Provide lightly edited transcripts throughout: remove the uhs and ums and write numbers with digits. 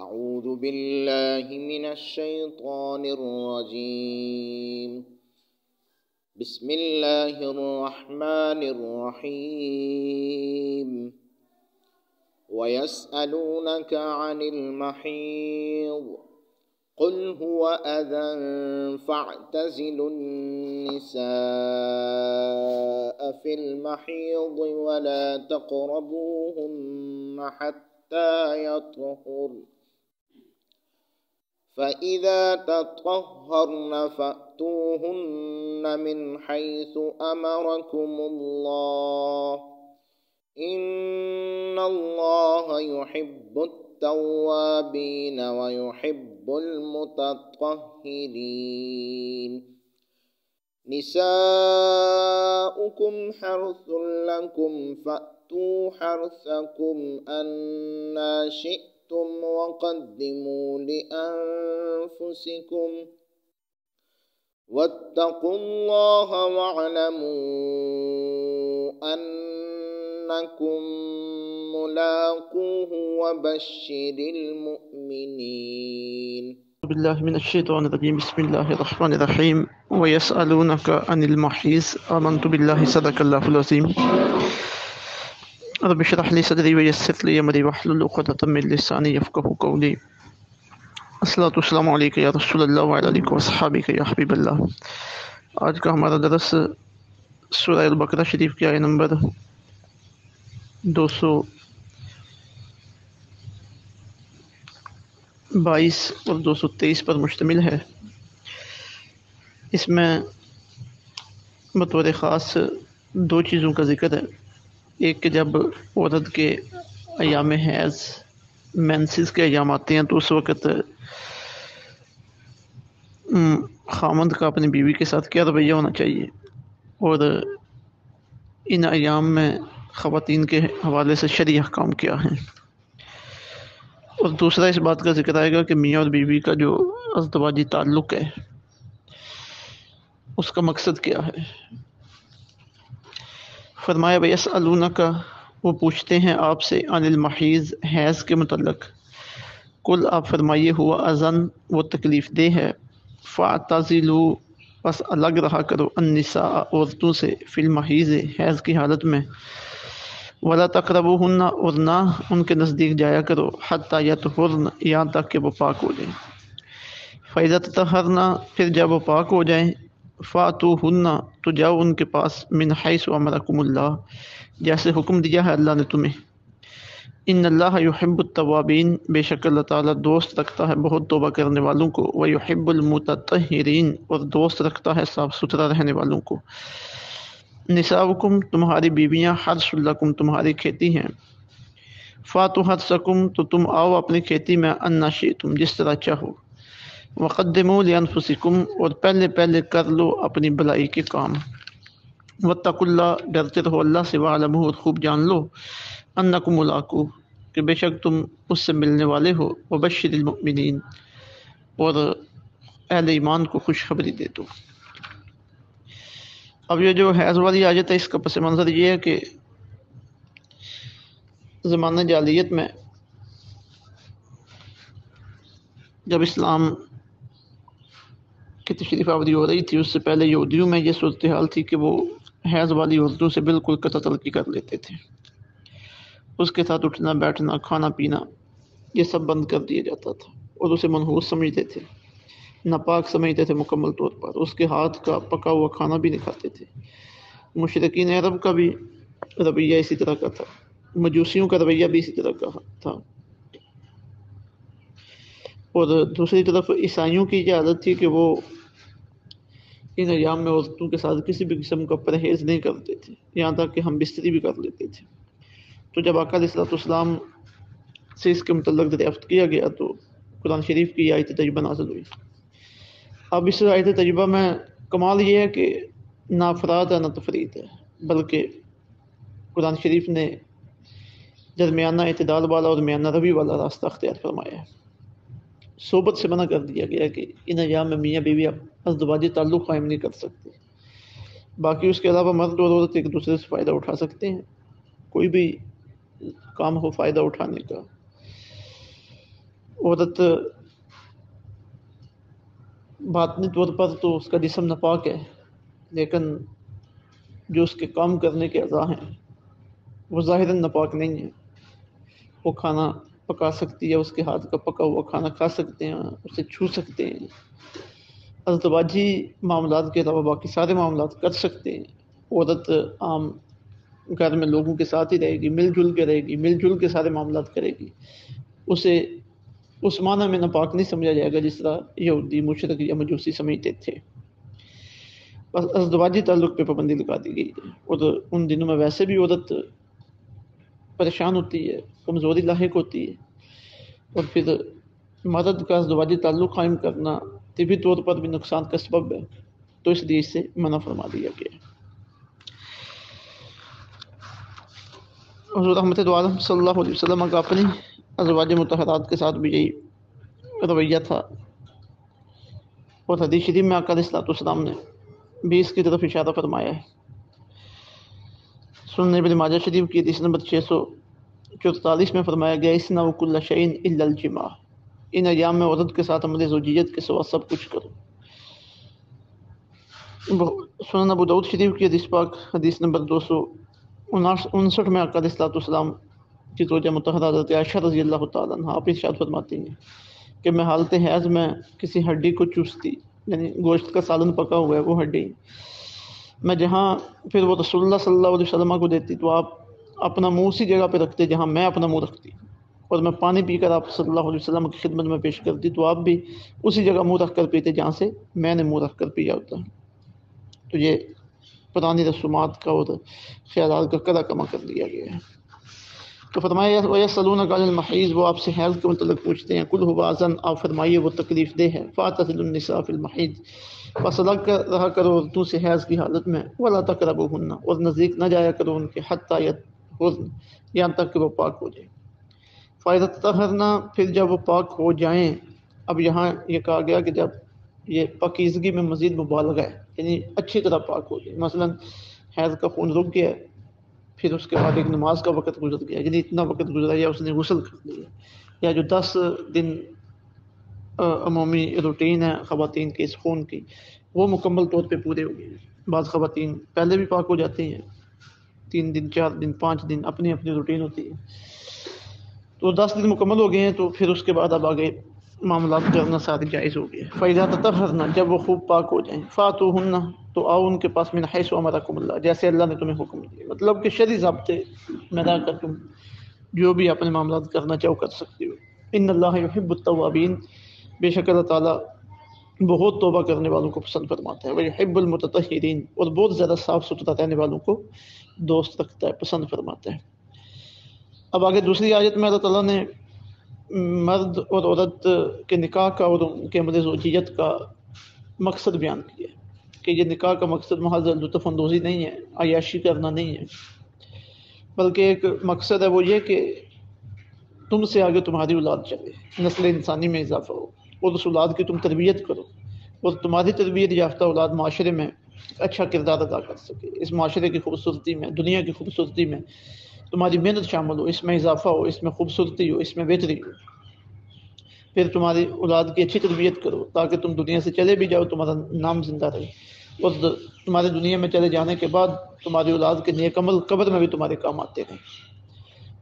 أعوذ بالله من الشيطان الرجيم. بسم الله الرحمن الرحيم. ويسألونك عن المحيض قل هو أذى فاعتزلوا النساء في المحيض ولا تقربوهن حتى يطهرن فإذا تطهرن فأتوهن من حيث أمركم الله إن الله يحب التوابين ويحب المتطهرين. نساؤكم حرث لكم فأتوا حرثكم أنى شئتم وقدموا لأنفسكم واتقوا الله واعلموا أنكم ملاقوه وبشر المؤمنين. بالله من الشيطان الرجيم. بسم الله الرحمن الرحيم. ويسألونك عن المحيض آمنت بالله صدق الله العظيم. رب اشرح لي صدري ويسر لي أمري واحلل عقدة من لساني يفقهوا قولي. الصلاۃ والسلام علیک یا رسول اللہ وعلی آلہ وصحابہ یا حبیب اللہ۔ آج کا ہمارا درس سورہ البقرہ شریف کی آیت نمبر 222 اور 223 پر مشتمل ہے۔ اس میں بطور خاص دو چیزوں کا ذکر ہے۔ ایک کہ جب عورت کے ایام حیض مینسز کے ایام آتے ہیں تو اس وقت خامند کا اپنی بیوی کے ساتھ کیا رویہ ہونا چاہیے، اور ان ایام میں خواتین کے حوالے سے شرعی احکام کیا ہیں، اور دوسرا اس بات کا ذکر آئے گا کہ میاں اور بیوی کا جو ازدواجی تعلق ہے اس کا مقصد کیا ہے۔ فرمایا وَيَسْأَلُونَكَ، وہ پوچھتے ہیں آپ سے، عن المحیض، حیض کے متعلق۔ کل آپ فرمائیے ہوا اذن، وہ تکلیف دہ ہے، فاعتزلوا، پس الگ رہا کرو، النساء، عورتوں سے، فی المحیض، حیض کی حالت میں، ولا تقربوہن، اور نہ ان کے نزدیک جایا کرو، حتی یطہرن، یہاں تک کہ وہ پاک ہو جائیں، فاذا تطہرن، پھر جب وہ پاک ہو جائیں، فاتوہن، تو جاؤ ان کے پاس، من حیث امرکم اللہ، جیسے حکم دیا ہے اللہ نے تمہیں، ان اللہ یحب التوابین، بے شک اللہ تعالیٰ دوست رکھتا ہے بہت توبہ کرنے والوں کو، ویحب المتطہرین، اور دوست رکھتا ہے صاف ستھرا رہنے والوں کو۔ نساؤکم، تمہاری بیویاں، حرث لکم، تمہاری کھیتی ہیں، فاتوا حرثکم، تو تم آؤ اپنی کھیتی میں، انا شئتم، جس طرح چاہو، وقدموا لانفسکم، اور پہلے پہلے کر لو اپنی بلائی کے کام، واتقوا اللہ، ڈرتے رہو اللہ سے، واعلموا، اور خوب جان لو، انکم ملاقوہ، کہ بے شک تم اس سے ملنے والے ہو، وبشر المؤمنین، اور اہل ایمان کو خوشخبری دے دو۔ اب یہ جو حیض والی آیت ہے اس کا پس منظر یہ ہے کہ زمانہ جاہلیت میں جب اسلام کی تشریف آوری ہو رہی تھی، اس سے پہلے یہودیوں میں یہ صورتحال تھی کہ وہ حیض والی عورتوں سے بالکل قطع تلقی کر لیتے تھے، اس کے ساتھ اٹھنا بیٹھنا کھانا پینا یہ سب بند کر دیا جاتا تھا، اور اسے منحوس سمجھتے تھے، ناپاک سمجھتے تھے مکمل طور پر، اس کے ہاتھ کا پکا ہوا کھانا بھی نہیں کھاتے تھے۔ مشرکین عرب کا بھی رویہ اسی طرح کا تھا، مجوسیوں کا رویہ بھی اسی طرح کا تھا، اور دوسری طرف عیسائیوں کی یہ عادت تھی کہ وہ ان ایام میں عورتوں کے ساتھ کسی بھی قسم کا پرہیز نہیں کرتے تھے، یہاں تک کہ ہم بستری بھی کر لیتے تھے۔ تو جب آقا علیہ السلام سے اس کے متعلق دریافت کیا گیا تو قرآن شریف کی آیت تجربہ نازل ہوئی۔ اب اس آیت تجربہ میں کمال یہ ہے کہ نہ افراد ہے نہ تفرید ہے، بلکہ قرآن شریف نے درمیانہ اعتدال والا اور میانہ روی والا راستہ اختیار فرمایا ہے۔ صحبت سے منع کر دیا گیا کہ ان ایام میں میاں بیوی ازدواجی تعلق قائم نہیں کر سکتے، باقی اس کے علاوہ مرد اور عورت ایک دوسرے سے فائدہ اٹھا سکتے ہیں، کوئی بھی کام ہو فائدہ اٹھانے کا۔ عورت باطنی طور پر تو اس کا جسم ناپاک ہے، لیکن جو اس کے کام کرنے کے اعضاء ہیں وہ ظاہراً ناپاک نہیں ہیں۔ وہ کھانا پکا سکتی ہے، اس کے ہاتھ کا پکا ہوا کھانا کھا سکتے ہیں، اسے چھو سکتے ہیں، ازدواجی معاملات کے علاوہ باقی سارے معاملات کر سکتے ہیں۔ عورت عام گھر میں لوگوں کے ساتھ ہی رہے گی، مل جل کے رہے گی، مل جل کے سارے معاملات کرے گی، اسے اس معنی میں ناپاک نہیں سمجھا جائے گا جس طرح یہودی مشرک یا مجوسی سمجھتے تھے۔ بس ازدواجی تعلق پہ پابندی لگا دی گئی ہے، اور ان دنوں میں ویسے بھی عورت پریشان ہوتی ہے، کمزوری لاحق ہوتی ہے، اور پھر مرد کا ازدواجی تعلق قائم کرنا طبی طور پر بھی نقصان کا سبب ہے، تو اس لیے اس سے منع فرما دیا گیا ہے۔ حضور رحمت عالم صلی اللہ علیہ وسلم کا اپنی ازواج مطہرات کے ساتھ بھی یہی رویہ تھا، اور حدیث شریف میں آقا علیہ الصلوۃ والسلام نے بھی اس کی طرف اشارہ فرمایا ہے۔ سنن ابن ماجہ شریف کی حدیث نمبر 644 میں فرمایا گیا اصنعوا کل شیء الا الجماع، ان ایام میں عورت کے ساتھ عمل زوجیت کے سوا سب کچھ کرو۔ سنن ابو داؤد شریف کی حدیث پاک حدیث نمبر 259 میں آقا علیہ الصلوۃ والسلام کی زوجہ مطہرہ حضرت عائشہ رضی اللہ تعالیٰ عنہا آپ ارشاد فرماتی ہیں کہ میں حالت حیض میں کسی ہڈی کو چوستی، یعنی گوشت کا سالن پکا ہوا ہے وہ ہڈی، میں جہاں پھر وہ رسول اللہ صلی اللہ علیہ وسلم کو دیتی تو آپ اپنا منہ اسی جگہ پہ رکھتے جہاں میں اپنا منہ رکھتی، اور میں پانی پی کر آپ صلی اللہ علیہ وسلم کی خدمت میں پیش کرتی تو آپ بھی اسی جگہ منہ رکھ کر پیتے جہاں سے میں نے منہ رکھ کر پیا ہوتا ہے۔ تو یہ پرانی رسومات کا اور خیالات کا قدر کما کر دیا گیا ہے۔ تو فرمایا وَيَسْأَلُونَكَ عَنِ الْمَحِيضِ، وہ آپ سے حیض کے متعلق پوچھتے ہیں، قُلْ هُوَ أَذًى، آپ فرمائیے وہ تکلیف دہ ہے، فَاعْتَزِلُوا النِّسَاءَ فِي الْمَحِيضِ، بس الگ رہا کرو عورتوں سے حیض کی حالت میں، وَلَا تَقْرَبُوهُنَّ، اور نزدیک نہ جایا کرو ان کے، حَتَّى يَطْهُرْنَ، یہاں تک کہ وہ پاک ہو جائیں۔ فَإِذَا تَطَهَّرْنَ، پھر جب وہ پاک ہو جائیں، اب یہاں یہ کہا گیا کہ جب یہ پاکیزگی میں مزید مبالغہ ہے، یعنی اچھی طرح پاک ہو جائے، مثلا حیض کا خون رک گیا ہے، پھر اس کے بعد ایک نماز کا وقت گزر گیا، یعنی اتنا وقت گزرا یا اس نے غسل کر لیا، یا جو 10 دن عمومی روٹین ہے خواتین کے اس خون کی وہ مکمل طور پہ پورے ہو گئے۔ بعض خواتین پہلے بھی پاک ہو جاتی ہیں، 3 دن 4 دن 5 دن اپنی اپنی روٹین ہوتی ہے، تو 10 دن مکمل ہو گئے ہیں، تو پھر اس کے بعد اب آگے معاملات کرنا سارے جائز ہو گئے۔ فَإِذَا تَطَهَّرْنَ، جب وہ خوب پاک ہو جائیں، فَأْتُوهُنَّ، تو آؤ ان کے پاس، مِنْ حَيْثُ أَمَرَكُمُ اللَّهُ، جیسے اللہ نے تمہیں حکم دیا، مطلب کہ شرعی ضابطے میں رہ کر تم جو بھی اپنے معاملات کرنا چاہو کر سکتے ہو۔ ان اللہ یحب التوابین، بے شک اللہ تعالیٰ بہت توبہ کرنے والوں کو پسند فرماتا ہے، ویحب المتطہرین، اور بہت زیادہ صاف ستھرا رہنے والوں کو دوست رکھتا ہے، پسند فرماتا ہے۔ اب آگے دوسری آیت میں اللہ تعالیٰ نے مرد اور عورت کے نکاح کا اور ان کے عمل زوجیت کا مقصد بیان کیا ہے کہ یہ نکاح کا مقصد محض لطف اندوزی نہیں ہے، عیاشی کرنا نہیں ہے، بلکہ ایک مقصد ہے وہ یہ کہ تم سے آگے تمہاری اولاد چلے، نسل انسانی میں اضافہ ہو، اور اس اولاد کی تم تربیت کرو، اور تمہاری تربیت یافتہ اولاد معاشرے میں اچھا کردار ادا کر سکے، اس معاشرے کی خوبصورتی میں، دنیا کی خوبصورتی میں تمہاری محنت شامل ہو، اس میں اضافہ ہو، اس میں خوبصورتی ہو، اس میں بہتری ہو۔ پھر تمہاری اولاد کی اچھی تربیت کرو تاکہ تم دنیا سے چلے بھی جاؤ تمہارا نام زندہ رہے، اور تمہارے دنیا میں چلے جانے کے بعد تمہاری اولاد کے نیک عمل قبر میں بھی تمہارے کام آتے رہیں۔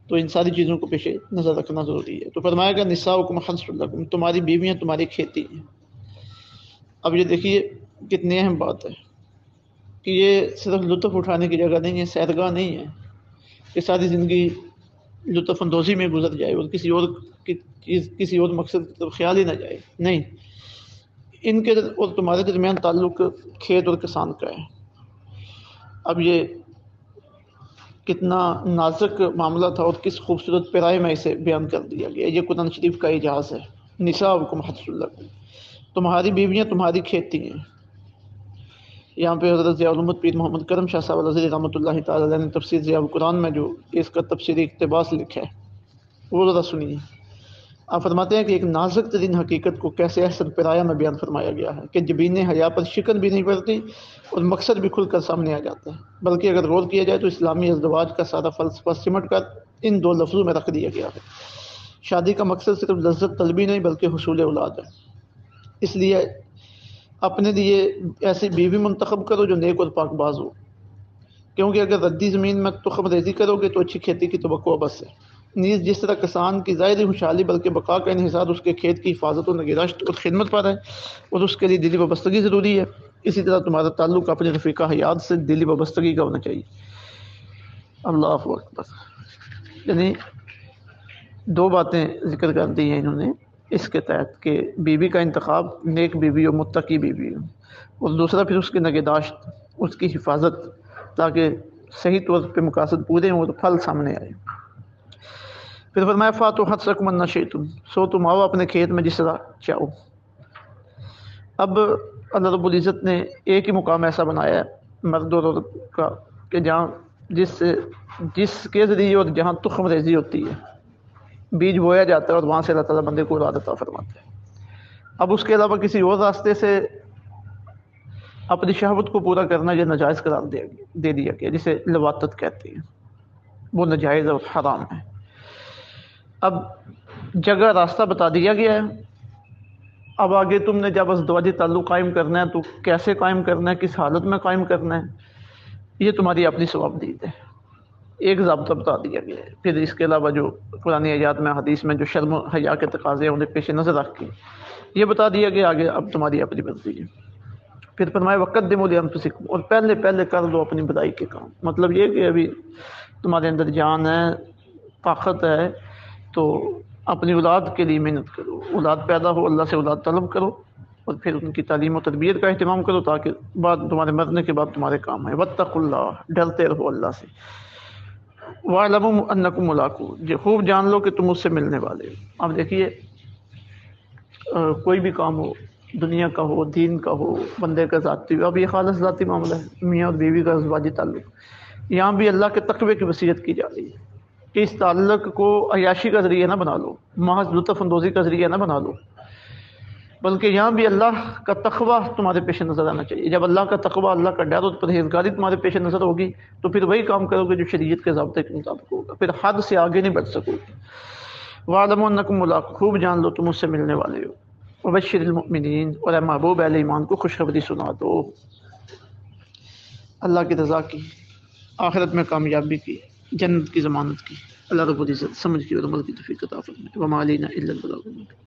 تو ان ساری چیزوں کو پیش نظر رکھنا ضروری ہے۔ تو فرمایا گیا نساؤکم حرث لکم، تمہاری بیویاں تمہاری کھیتی ہیں۔ اب یہ دیکھیے کتنی اہم بات ہے کہ یہ صرف لطف اٹھانے کی جگہ نہیں ہے، سیرگاہ نہیں ہے کہ ساری زندگی لطف اندوزی میں گزر جائے اور کسی اور کی چیز، کسی اور مقصد کی طرف خیال ہی نہ جائے، نہیں، ان کے اور تمہارے درمیان تعلق کھیت اور کسان کا ہے۔ اب یہ کتنا نازک معاملہ تھا اور کس خوبصورت پیرائے میں اسے بیان کر دیا گیا، یہ قرآن شریف کا اعجاز ہے۔ نساؤکم حرث لکم، تمہاری بیویاں تمہاری کھیتی ہیں۔ یہاں پہ حضرت ضیاء الامت پیر محمد کرم شاہ صاحب الازہری رحمۃ اللہ تعالیٰ علیہ نے تفسیر ضیاء القرآن میں جو اس کا تفسیری اقتباس لکھا ہے وہ ذرا سنیے۔ آپ فرماتے ہیں کہ ایک نازک ترین حقیقت کو کیسے احسن پیرایا میں بیان فرمایا گیا ہے کہ جبین حیا پر شکن بھی نہیں پڑتی اور مقصد بھی کھل کر سامنے آ جاتا ہے، بلکہ اگر غور کیا جائے تو اسلامی ازدواج کا سارا فلسفہ سمٹ کر ان 2 لفظوں میں رکھ دیا گیا ہے شادی کا مقصد صرف لذت طلبی نہیں بلکہ حصول اولاد ہے، اس لیے اپنے لیے ایسی بیوی منتخب کرو جو نیک اور پاک باز ہو، کیونکہ اگر ردی زمین میں تخم ریزی کرو گے تو اچھی کھیتی کی توقع بس ہے۔ نیز جس طرح کسان کی ظاہری خوشحالی بلکہ بقا کا انحصار اس کے کھیت کی حفاظت و نگہداشت اور خدمت پر ہے اور اس کے لیے دلی وابستگی ضروری ہے، اسی طرح تمہارا تعلق اپنے رفیقہ حیات سے دلی وابستگی کا ہونا چاہیے۔ اللہ اکبر۔ یعنی دو باتیں ذکر کر دی ہیں انہوں نے اس کے تحت کہ بیوی کا انتخاب نیک بیوی اور متقی بیوی ہو، اور دوسرا پھر اس کی نگہداشت، اس کی حفاظت، تاکہ صحیح طور پہ مقاصد پورے ہوں اور پھل سامنے آئے۔ پھر فرمایا فاتو حرثکم ان شئتم، سو تم آؤ اپنے کھیت میں جس طرح چاہو۔ اب اللہ رب العزت نے ایک ہی مقام ایسا بنایا ہے مرد اور عورت کا کہ جہاں جس کے ذریعے اور جہاں تخم ریزی ہوتی ہے، بیج بویا جاتا ہے اور وہاں سے اللہ تعالیٰ بندے کو اولاد عطا فرماتا ہے۔ اب اس کے علاوہ کسی اور راستے سے اپنی شہوت کو پورا کرنا یہ ناجائز قرار دے دیا گیا، جسے لواطت کہتے ہیں، وہ ناجائز اور حرام ہے۔ اب جگہ راستہ بتا دیا گیا ہے، اب آگے تم نے جب ازدواجی تعلق قائم کرنا ہے تو کیسے قائم کرنا ہے، کس حالت میں قائم کرنا ہے، یہ تمہاری اپنی ثوابدید ہے، ایک ضابطہ بتا دیا گیا ہے۔ پھر اس کے علاوہ جو قرآن آیات میں حدیث میں جو شرم و حیا کے تقاضے ہیں انہیں پیش نظر رکھ کے یہ بتا دیا گیا، آگے اب تمہاری اپنی مرضی ہے۔ پھر فرمایا وقدموا لانفسکم، اور پہلے کر دو اپنی بھلائی کے کام، مطلب یہ کہ ابھی تمہارے اندر جان ہے، طاقت ہے، تو اپنی اولاد کے لیے محنت کرو، اولاد پیدا ہو، اللہ سے اولاد طلب کرو، اور پھر ان کی تعلیم و تربیت کا اہتمام کرو تاکہ بعد تمہارے مرنے کے بعد تمہارے کام آئے۔ واتقوا اللہ، ڈرتے رہو اللہ سے۔ وَاعْلَمُوا أَنَّكُمْ مُلَاقُوهُ، خوب جان لو کہ تم اس سے ملنے والے ہو۔ اب دیکھیے کوئی بھی کام ہو، دنیا کا ہو، دین کا ہو، بندے کا ذاتی ہو، اب یہ خالص ذاتی معاملہ ہے، میاں اور بیوی کا ازدواجی تعلق، یہاں بھی اللہ کے تقوی کی وصیت کی جا رہی ہے کہ اس تعلق کو عیاشی کا ذریعہ نہ بنا لو، محض لطف اندوزی کا ذریعہ نہ بنا لو، بلکہ یہاں بھی اللہ کا تقوی تمہارے پیش نظر آنا چاہیے۔ جب اللہ کا تقوی، اللہ کا ڈر اور پرہیزگاری تمہارے پیش نظر ہوگی تو پھر وہی کام کرو گے جو شریعت کے ضابطے کے مطابق ہوگا، پھر حد سے آگے نہیں بڑھ سکو گے۔ وَاعْلَمُوا أَنَّكُمْ مُلَاقُوهُ، خوب جان لو تم اس سے ملنے والے ہو۔ وَبَشِّرِ الْمُؤْمِنِينَ، اور اے محبوب اہل ایمان کو خوشخبری سنا دو اللہ کی رضا کی، آخرت میں کامیابی کی، جنت کی ضمانت کی۔ اللہ رب العزت سمجھ کی اور عمل کی توفیق عطا فرمائے۔ وَمَا عَلَيْنَا إِلَّا الْبَلَاغُ الْمُبِينُ۔